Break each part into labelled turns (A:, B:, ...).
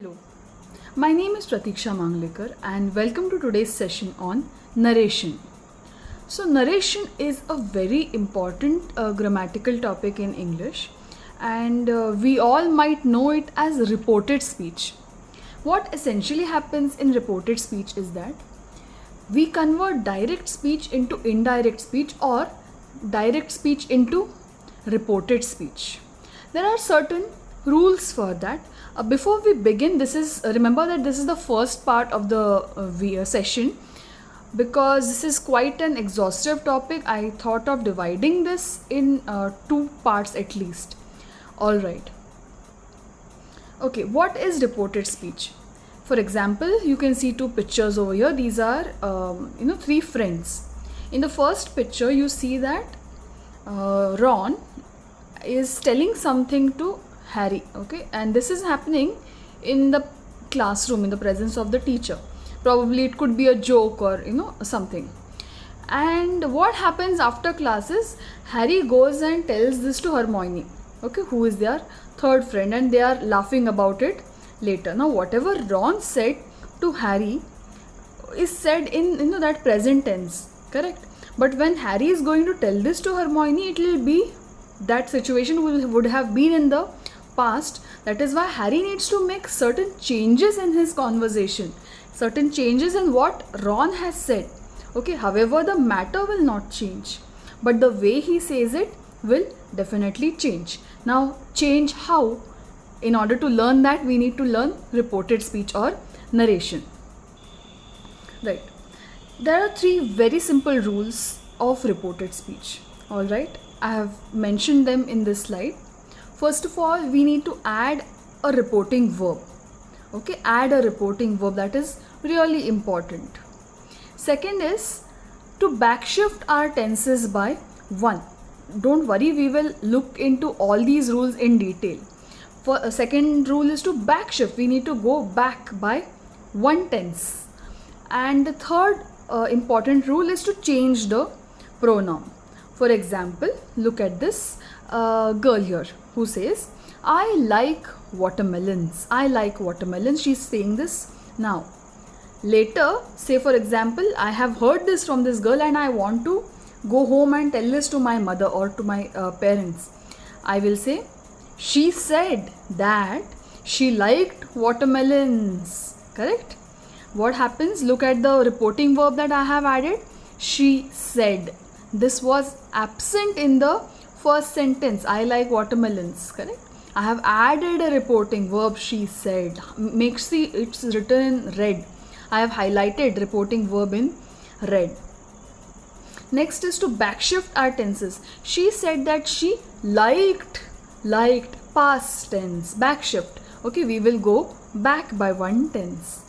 A: Hello, my name is Pratiksha Manglekar and welcome to today's session on narration. So, narration is a very important grammatical topic in English, and we all might know it as reported speech. What essentially happens in reported speech is that we convert direct speech into indirect speech or direct speech into reported speech. There are certain rules for that. Before we begin, remember that this is the first part of the session. Because this is quite an exhaustive topic, I thought of dividing this in two parts at least. All right. Okay, what is reported speech? For example, you can see two pictures over here. These are three friends. In the first picture, you see that Ron is telling something to Harry, okay, and this is happening in the classroom in the presence of the teacher. Probably it could be a joke or something. And what happens after classes? Harry goes and tells this to Hermione, okay, who is their third friend, and they are laughing about it later. Now, whatever Ron said to Harry is said in that present tense, correct? But when Harry is going to tell this to Hermione, it will be that situation would have been in the past. That is why Harry needs to make certain changes in his conversation, certain changes in what Ron has said. Okay, however, the matter will not change, but the way he says it will definitely change. Now, change how? In order to learn that, we need to learn reported speech or narration. Right. There are three very simple rules of reported speech. All right. I have mentioned them in this slide. First of all, we need to add a reporting verb. Okay, add a reporting verb, that is really important. Second is to backshift our tenses by one. Don't worry, we will look into all these rules in detail. For a second rule is to backshift. We need to go back by one tense. And the third important rule is to change the pronoun. For example, look at this girl here who says, I like watermelons. I like watermelons. She's saying this now. Later, say for example, I have heard this from this girl and I want to go home and tell this to my mother or to my parents. I will say, she said that she liked watermelons. Correct? What happens? Look at the reporting verb that I have added. She said. This was absent in the first sentence. I like watermelons. Correct? I have added a reporting verb. She said. It's written in red. I have highlighted reporting verb in red. Next is to backshift our tenses. She said that she liked, past tense, backshift. Okay, we will go back by one tense.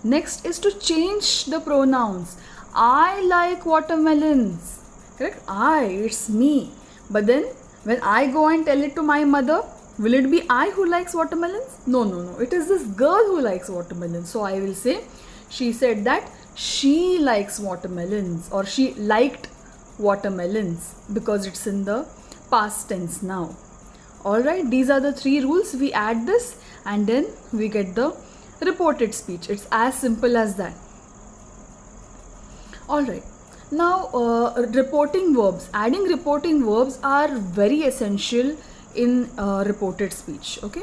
A: Next is to change the pronouns. I like watermelons. Correct? It's me. But then when I go and tell it to my mother, will it be I who likes watermelons? No. It is this girl who likes watermelons. So I will say, she said that she likes watermelons, or she liked watermelons, because it's in the past tense now. Alright, these are the three rules. We add this and then we get the reported speech. It's as simple as that. Alright. Now, reporting verbs. Adding reporting verbs are very essential in reported speech. Okay.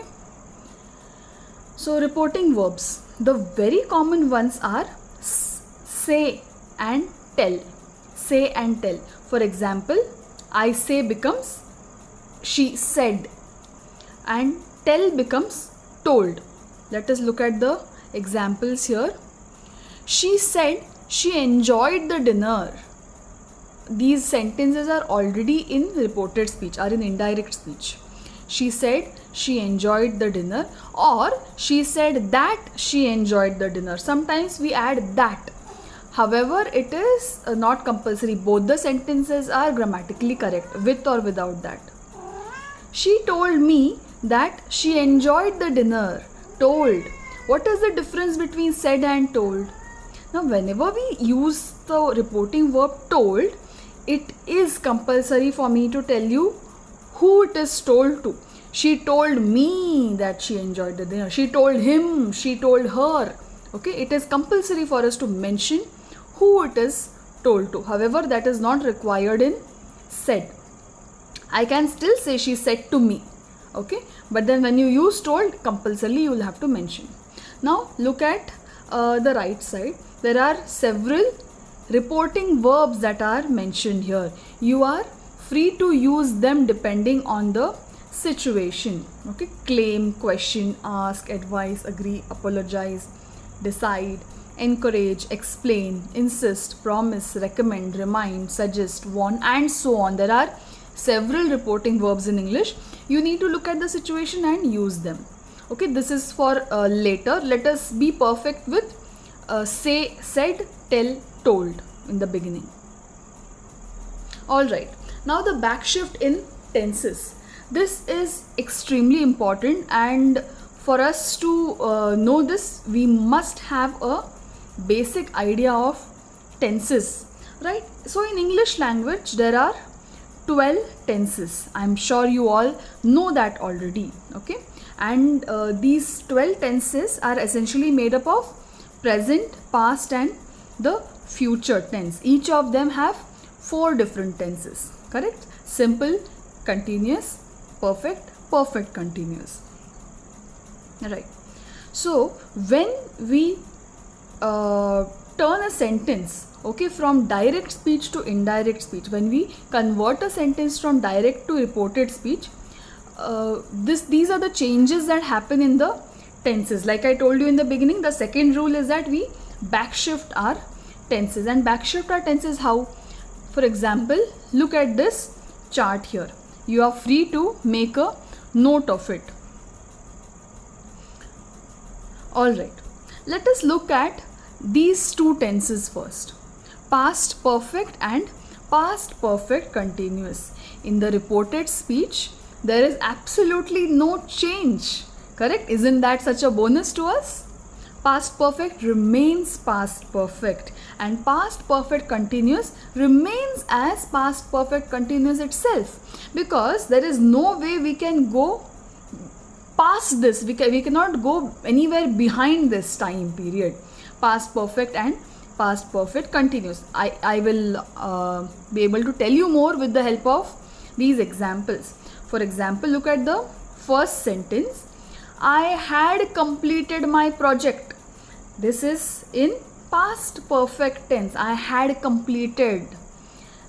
A: So, reporting verbs. The very common ones are say and tell. Say and tell. For example, I say becomes she said, and tell becomes told. Let us look at the examples here. She said she enjoyed the dinner. These sentences are already in reported speech, are in indirect speech. She said she enjoyed the dinner, or she said that she enjoyed the dinner. Sometimes we add that. However, it is not compulsory. Both the sentences are grammatically correct, with or without that. She told me that she enjoyed the dinner. Told. What is the difference between said and told? Now, whenever we use the reporting verb told, it is compulsory for me to tell you who it is told to. She told me that she enjoyed the dinner. She told him, she told her. Okay, it is compulsory for us to mention who it is told to. However, that is not required in said. I can still say she said to me. Okay, but then when you use told, compulsorily you will have to mention. Now look at the right side. There are several reporting verbs that are mentioned here. You are free to use them depending on the situation. Okay, claim, question, ask, advise, agree, apologize, decide, encourage, explain, insist, promise, recommend, remind, suggest, warn, and so on. There are several reporting verbs in English. You need to look at the situation and use them. Okay, this is for later. Let us be perfect with say, said, tell, told in the beginning. Alright, now the back shift in tenses. This is extremely important, and for us to know this, we must have a basic idea of tenses, right? So in English language, there are 12 tenses. I'm sure you all know that already, okay? And these 12 tenses are essentially made up of present, past, and the future tense. Each of them have 4 different tenses, correct? Simple, continuous, perfect, perfect continuous. Right. So when we turn a sentence, okay, from direct speech to indirect speech, when we convert a sentence from direct to reported speech, these are the changes that happen in the tenses. Like I told you in the beginning, the second rule is that we backshift our tenses. And backshift our tenses how? For example, look at this chart here. You are free to make a note of it. Alright, let us look at these 2 tenses first. Past perfect and past perfect continuous. In the reported speech, there is absolutely no change. Correct? Isn't that such a bonus to us? Past perfect remains past perfect, and past perfect continuous remains as past perfect continuous itself, because there is no way we can go past this. We cannot go anywhere behind this time period. Past perfect and past perfect continuous. I will be able to tell you more with the help of these examples. For example, look at the first sentence. I had completed my project. This is in past perfect tense. I had completed.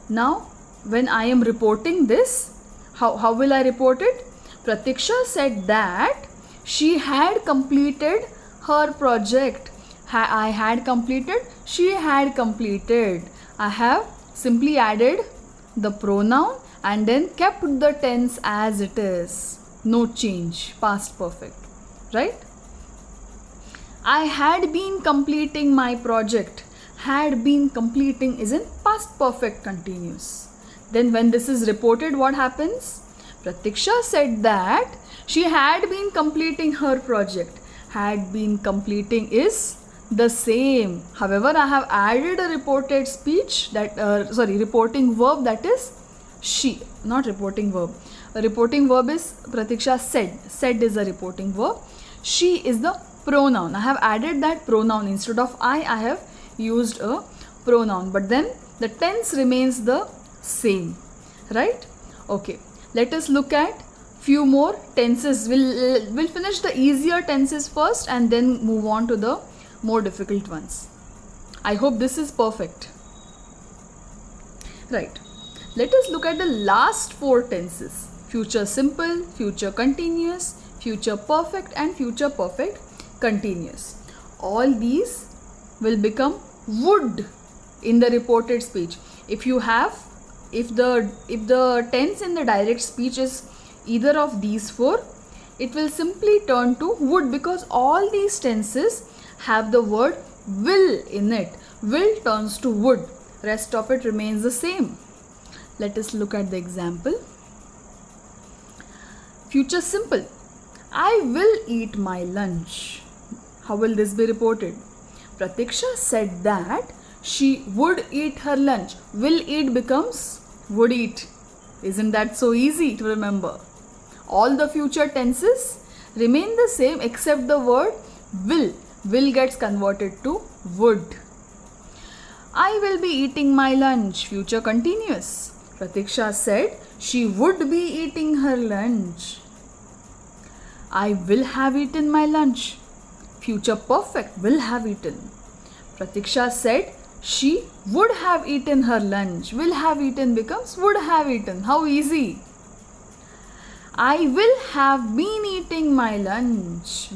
A: Now, when I am reporting this, how will I report it? Pratiksha said that she had completed her project. I had completed, she had completed. I have simply added the pronoun and then kept the tense as it is. No change, past perfect, right? I had been completing my project. Had been completing is in past perfect continuous. Then when this is reported, what happens? Pratiksha said that she had been completing her project. Had been completing is the same. However, I have added a reported speech reporting verb, that is she, not reporting verb. A reporting verb is Pratiksha said. Said is a reporting verb. She is the pronoun. I have added that pronoun. Instead of I have used a pronoun. But then the tense remains the same. Right? Okay. Let us look at few more tenses. We'll finish the easier tenses first and then move on to the more difficult ones. I hope this is perfect. Right. Let us look at the last 4 tenses. Future simple, future continuous, future perfect, and future perfect continuous. All these will become would in the reported speech. If the tense in the direct speech is either of these 4, it will simply turn to would, because all these tenses have the word will in it. Will turns to would. Rest of it remains the same. Let us look at the example. Future simple. I will eat my lunch. How will this be reported? Pratiksha said that she would eat her lunch. Will eat becomes would eat. Isn't that so easy to remember? All the future tenses remain the same except the word will. Will gets converted to would. I will be eating my lunch. Future continuous. Pratiksha said she would be eating her lunch. I will have eaten my lunch. Future perfect. Will have eaten. Pratiksha said she would have eaten her lunch. Will have eaten becomes would have eaten. How easy. I will have been eating my lunch.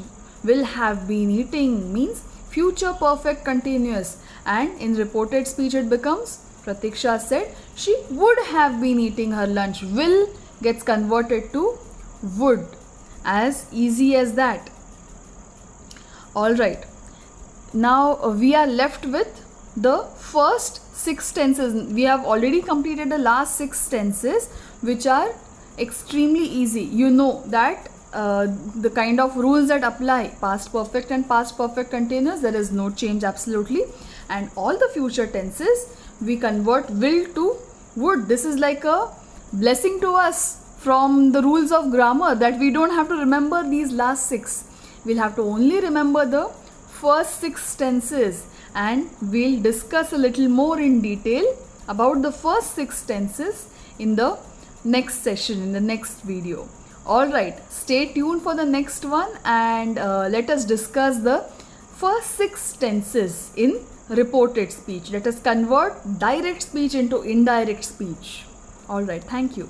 A: Will have been eating means future perfect continuous, and in reported speech it becomes Pratiksha said she would have been eating her lunch. Will gets converted to would. As easy as that. Alright. Now we are left with the first 6 tenses. We have already completed the last 6 tenses, which are extremely easy. You know that the kind of rules that apply, past perfect and past perfect continuous, there is no change absolutely. And all the future tenses, we convert will to would. This is like a blessing to us from the rules of grammar, that we don't have to remember these last 6. We'll have to only remember the first 6 tenses, and we'll discuss a little more in detail about the first 6 tenses in the next session, in the next video. Alright, stay tuned for the next one, and let us discuss the first 6 tenses in reported speech. Let us convert direct speech into indirect speech. Alright, thank you.